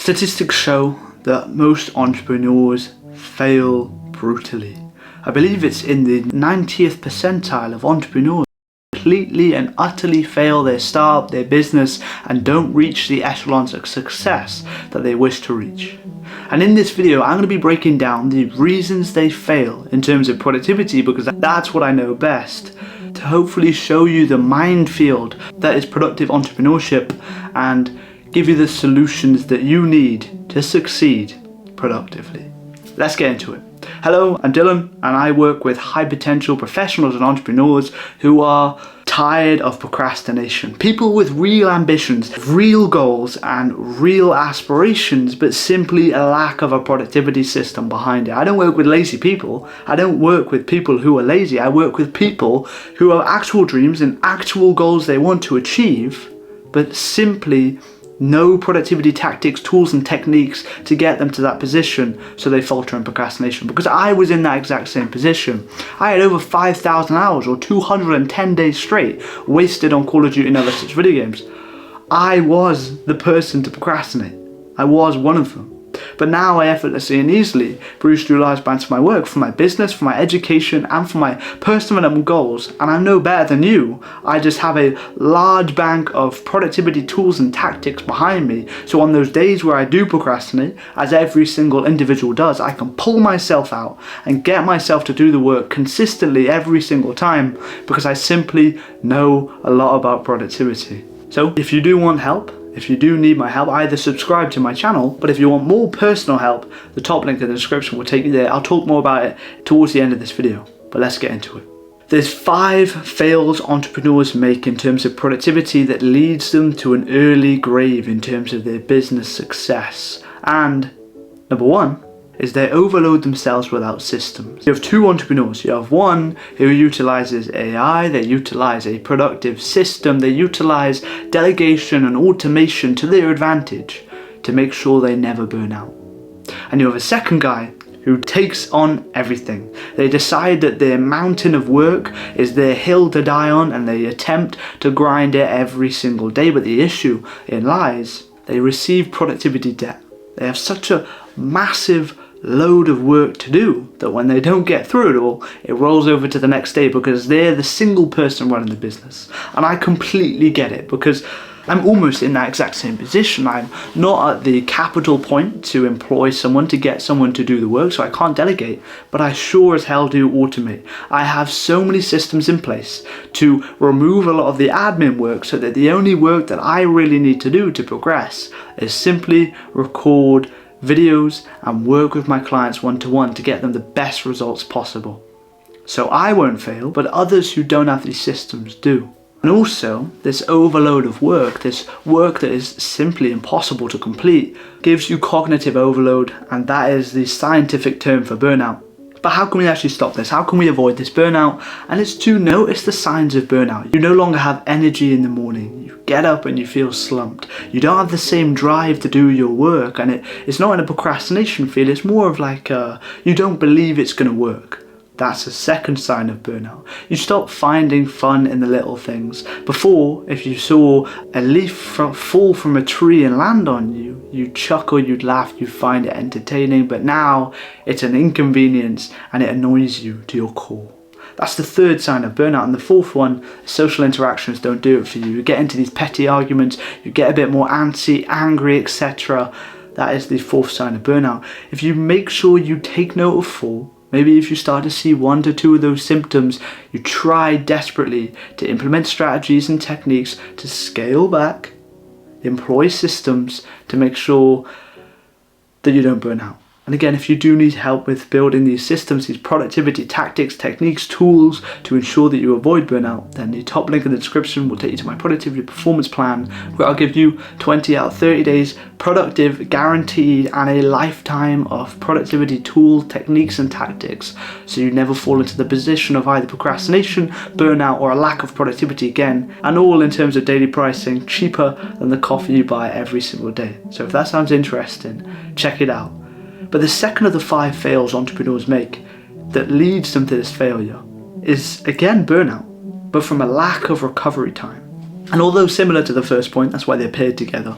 Statistics show that most entrepreneurs fail brutally. I believe it's in the 90th percentile of entrepreneurs completely and utterly fail their startup, their business, and don't reach the echelons of success that they wish to reach. And in this video, I'm going to be breaking down the reasons they fail in terms of productivity, because that's what I know best, to hopefully show you the minefield that is productive entrepreneurship and give you the solutions that you need to succeed productively. Let's get into it. Hello, I'm Dylan, and I work with high potential professionals and entrepreneurs who are tired of procrastination. People with real ambitions, real goals, and real aspirations, but simply a lack of a productivity system behind it. I don't work with lazy people. I don't work with people who are lazy. I work with people who have actual dreams and actual goals they want to achieve, but simply no productivity tactics, tools and techniques to get them to that position, so they falter in procrastination. Because I was in that exact same position. I had over 5,000 hours or 210 days straight wasted on Call of Duty and other such video games. I was the person to procrastinate. I was one of them. But now I effortlessly and easily breeze through large bands of my work, for my business, for my education, and for my personal development goals. And I'm no better than you. I just have a large bank of productivity tools and tactics behind me. So on those days where I do procrastinate, as every single individual does, I can pull myself out and get myself to do the work consistently every single time, because I simply know a lot about productivity. So if you do want help, if you do need my help, either subscribe to my channel, but if you want more personal help, the top link in the description will take you there. I'll talk more about it towards the end of this video, but let's get into it. There's 5 fails entrepreneurs make in terms of productivity that leads them to an early grave in terms of their business success. And number 1 is they overload themselves without systems. You have 2 entrepreneurs. You have one who utilizes AI, they utilize a productive system, they utilize delegation and automation to their advantage to make sure they never burn out. And you have a second guy who takes on everything. They decide that their mountain of work is their hill to die on, and they attempt to grind it every single day. But the issue lies, they receive productivity debt. They have such a massive load of work to do that when they don't get through it all, it rolls over to the next day, because they're the single person running the business. And I completely get it, because I'm almost in that exact same position. I'm not at the capital point to employ someone, to get someone to do the work, so I can't delegate, but I sure as hell do automate. I have so many systems in place to remove a lot of the admin work, so that the only work that I really need to do to progress is simply record videos and work with my clients one-to-one to get them the best results possible. So I won't fail, but others who don't have these systems do. And also, this overload of work, this work that is simply impossible to complete, gives you cognitive overload, and that is the scientific term for burnout. But how can we actually stop this? How can we avoid this burnout? And it's to notice the signs of burnout. You no longer have energy in the morning. You get up and you feel slumped. You don't have the same drive to do your work. And it's not in a procrastination feel. It's more of like you don't believe it's going to work. That's a second sign of burnout. You stop finding fun in the little things. Before, if you saw a leaf fall from a tree and land on you, you'd chuckle, you'd laugh, you'd find it entertaining. But now it's an inconvenience and it annoys you to your core. That's the third sign of burnout. And the fourth one, social interactions don't do it for you. You get into these petty arguments, you get a bit more antsy, angry, etc. That is the fourth sign of burnout. If you make sure you take note of 4, maybe if you start to see 1 to 2 of those symptoms, you try desperately to implement strategies and techniques to scale back, employ systems to make sure that you don't burn out. And again, if you do need help with building these systems, these productivity tactics, techniques, tools to ensure that you avoid burnout, then the top link in the description will take you to my productivity performance plan, where I'll give you 20 out of 30 days productive, guaranteed, and a lifetime of productivity tools, techniques, and tactics, so you never fall into the position of either procrastination, burnout, or a lack of productivity again, and all in terms of daily pricing, cheaper than the coffee you buy every single day. So if that sounds interesting, check it out. But the second of the 5 fails entrepreneurs make that leads them to this failure is, again, burnout, but from a lack of recovery time. And although similar to the first point, that's why they're paired together,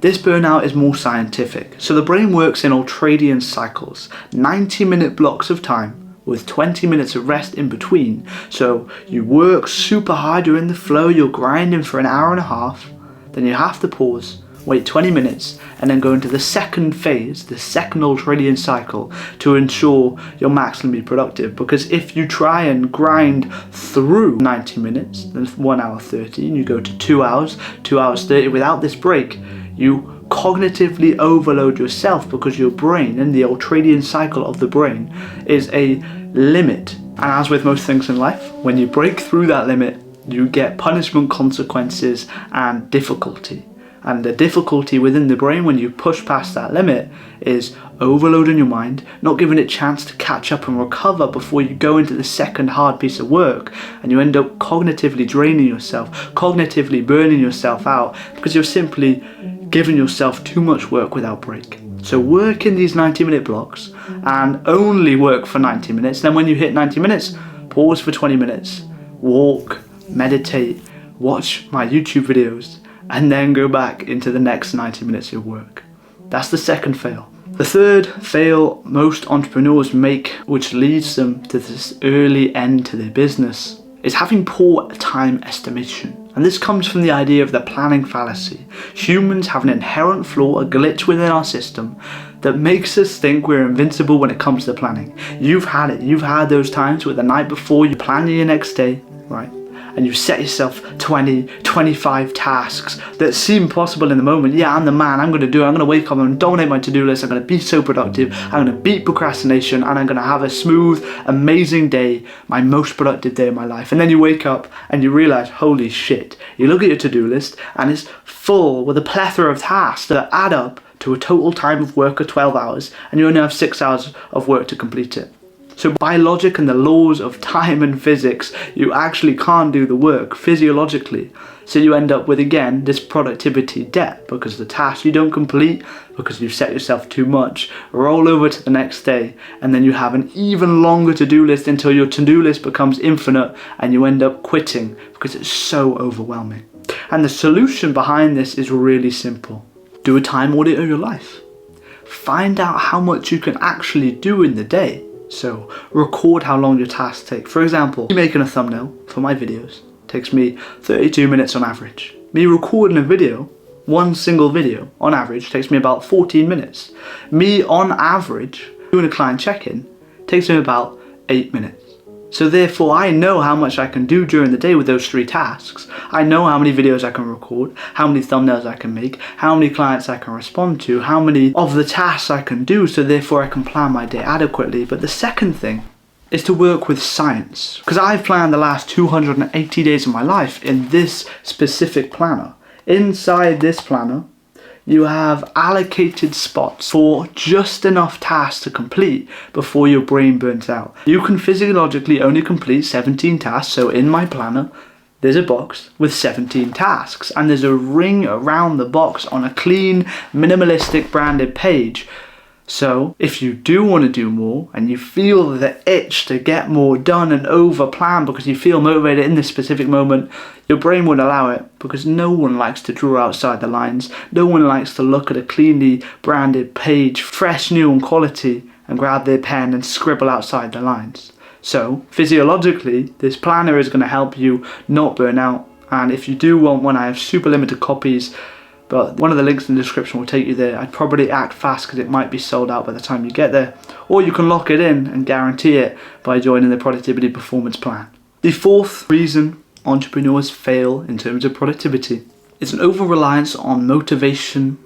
This burnout is more scientific. So the brain works in ultradian cycles, 90-minute blocks of time with 20 minutes of rest in between. So you work super hard, you're in the flow, you're grinding for an hour and a half, then you have to pause, wait 20 minutes, and then go into the second phase, the second ultradian cycle, to ensure you're maximally productive. Because if you try and grind through 90 minutes, then 1 hour 30, and you go to 2 hours, 2 hours 30 without this break, you cognitively overload yourself, because your brain, and the ultradian cycle of the brain, is a limit. And as with most things in life, when you break through that limit, you get punishment, consequences, and difficulty. And the difficulty within the brain when you push past that limit is overloading your mind, not giving it a chance to catch up and recover before you go into the second hard piece of work, and you end up cognitively draining yourself, cognitively burning yourself out, because you're simply giving yourself too much work without break. So work in these 90-minute blocks and only work for 90 minutes. Then when you hit 90 minutes, pause for 20 minutes, walk, meditate, watch my YouTube videos, and then go back into the next 90 minutes of work. That's the second fail. The third fail most entrepreneurs make, which leads them to this early end to their business, is having poor time estimation. And this comes from the idea of the planning fallacy. Humans have an inherent flaw, a glitch within our system, that makes us think we're invincible when it comes to planning. You've had it. You've had those times where the night before you plan your next day, right? And you set yourself 20, 25 tasks that seem possible in the moment. Yeah, I'm the man, I'm going to do it, I'm going to wake up, I'm going to dominate my to-do list, I'm going to be so productive, I'm going to beat procrastination, and I'm going to have a smooth, amazing day, my most productive day of my life. And then you wake up and you realize, holy shit, you look at your to-do list and it's full with a plethora of tasks that add up to a total time of work of 12 hours, and you only have 6 hours of work to complete it. So by logic and the laws of time and physics, you actually can't do the work physiologically. So you end up with, again, this productivity debt, because the task you don't complete, because you've set yourself too much, roll over to the next day, and then you have an even longer to-do list until your to-do list becomes infinite, and you end up quitting because it's so overwhelming. And the solution behind this is really simple. Do a time audit of your life. Find out how much you can actually do in the day. So record how long your tasks take. For example, me making a thumbnail for my videos takes me 32 minutes on average. Me recording a video, one single video on average, takes me about 14 minutes. Me on average doing a client check-in takes me about 8 minutes. So therefore I know how much I can do during the day with those 3 tasks. I know how many videos I can record, how many thumbnails I can make, how many clients I can respond to, how many of the tasks I can do, so therefore I can plan my day adequately. But the second thing is to work with science, because I've planned the last 280 days of my life in this specific planner. Inside this planner, you have allocated spots for just enough tasks to complete before your brain burns out. You can physiologically only complete 17 tasks, so in my planner, there's a box with 17 tasks, and there's a ring around the box on a clean, minimalistic branded page. So if you do want to do more, and you feel the itch to get more done and over plan because you feel motivated in this specific moment, your brain won't allow it, because no one likes to draw outside the lines. No one likes to look at a cleanly branded page, fresh, new and quality, and grab their pen and scribble outside the lines. So physiologically, this planner is going to help you not burn out. And if you do want one, I have super limited copies, but one of the links in the description will take you there. I'd probably act fast because it might be sold out by the time you get there. Or you can lock it in and guarantee it by joining the Productivity Performance Plan. The fourth reason entrepreneurs fail in terms of productivity is an over-reliance on motivation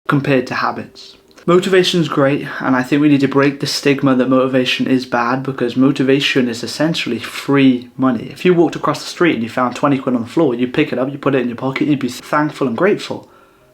compared to habits. Motivation is great, and I think we need to break the stigma that motivation is bad, because motivation is essentially free money. If you walked across the street and you found 20 quid on the floor, you'd pick it up, you put it in your pocket, you'd be thankful and grateful.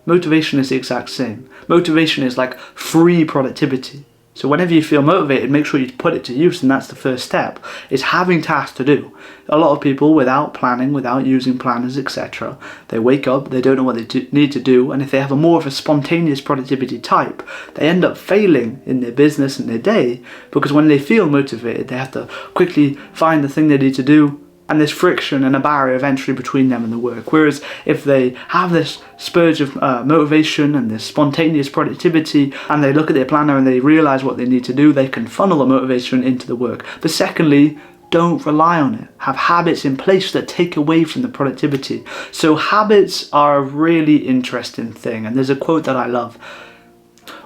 Motivation is the exact same. Motivation is like free productivity. So whenever you feel motivated, make sure you put it to use, and that's the first step, is having tasks to do. A lot of people, without planning, without using planners, etc., they wake up, they don't know what they need to do, and if they have a more of a spontaneous productivity type, they end up failing in their business and their day, because when they feel motivated, they have to quickly find the thing they need to do, and there's friction and a barrier eventually between them and the work. Whereas if they have this spurge of motivation and this spontaneous productivity, and they look at their planner and they realize what they need to do, they can funnel the motivation into the work. But secondly, don't rely on it. Have habits in place that take away from the productivity. So habits are a really interesting thing, and there's a quote that I love.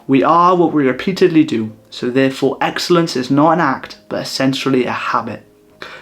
We are what we repeatedly do, so therefore excellence is not an act, but essentially a habit.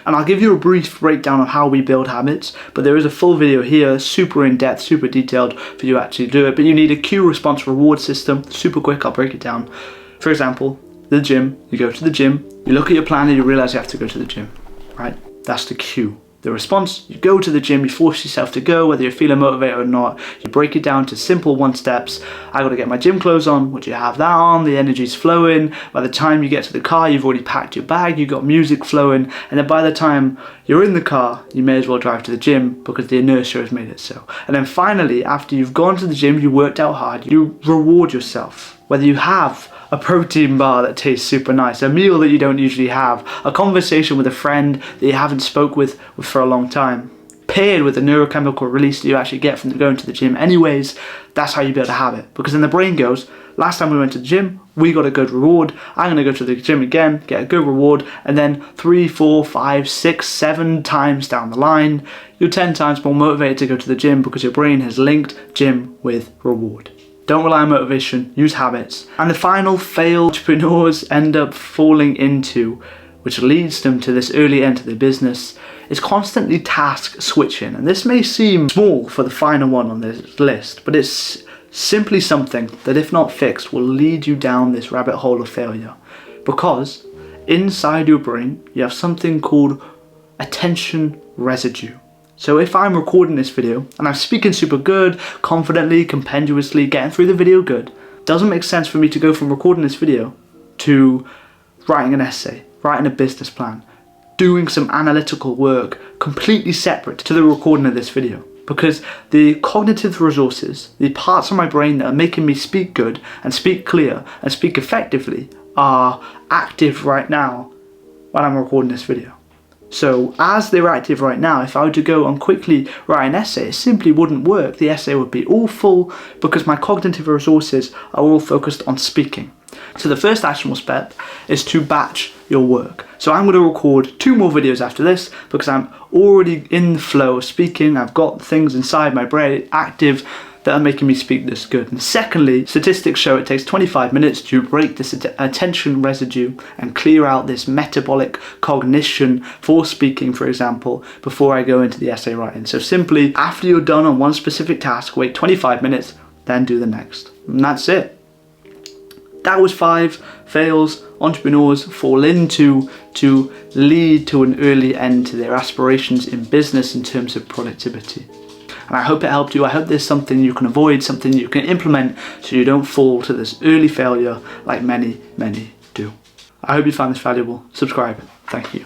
And I'll give you a brief breakdown of how we build habits, but there is a full video here, super in-depth, super detailed for you to actually do it. But you need a cue, response, reward system. Super quick, I'll break it down. For example, the gym. You go to the gym, you look at your planner, you realize you have to go to the gym, right? That's the cue. The response, you go to the gym, you force yourself to go, whether you're feeling motivated or not. You break it down to simple 1 steps. I gotta get my gym clothes on. Once you have that on, the energy's flowing. By the time you get to the car, you've already packed your bag, you've got music flowing, and then by the time you're in the car, you may as well drive to the gym because the inertia has made it so. And then finally, after you've gone to the gym, you worked out hard, you reward yourself. Whether you have a protein bar that tastes super nice, a meal that you don't usually have, a conversation with a friend that you haven't spoke with for a long time, paired with the neurochemical release that you actually get from going to the gym anyways, that's how you build a habit. Because then the brain goes, last time we went to the gym, we got a good reward, I'm gonna go to the gym again, get a good reward, and then 3, 4, 5, 6, 7 times down the line, you're 10 times more motivated to go to the gym because your brain has linked gym with reward. Don't rely on motivation, use habits. And the final failed entrepreneurs end up falling into, which leads them to this early end to their business, is constantly task switching. And this may seem small for the final one on this list, but it's simply something that, if not fixed, will lead you down this rabbit hole of failure. Because inside your brain, you have something called attention residue. So if I'm recording this video and I'm speaking super good, confidently, compendiously, getting through the video good, doesn't make sense for me to go from recording this video to writing an essay, writing a business plan, doing some analytical work completely separate to the recording of this video. Because the cognitive resources, the parts of my brain that are making me speak good and speak clear and speak effectively are active right now when I'm recording this video. So as they're active right now, if I were to go and quickly write an essay, it simply wouldn't work. The essay would be awful because my cognitive resources are all focused on speaking. So the first actionable step is to batch your work. So I'm going to record 2 more videos after this because I'm already in the flow of speaking. I've got things inside my brain active that are making me speak this good. And secondly, statistics show it takes 25 minutes to break this attention residue and clear out this metabolic cognition for speaking, for example, before I go into the essay writing. So simply, after you're done on one specific task, wait 25 minutes, then do the next. And that's it. That was 5 fails entrepreneurs fall into to lead to an early end to their aspirations in business in terms of productivity. And I hope it helped you. I hope there's something you can avoid, something you can implement so you don't fall to this early failure like many do. I hope you found this valuable. Subscribe. Thank you.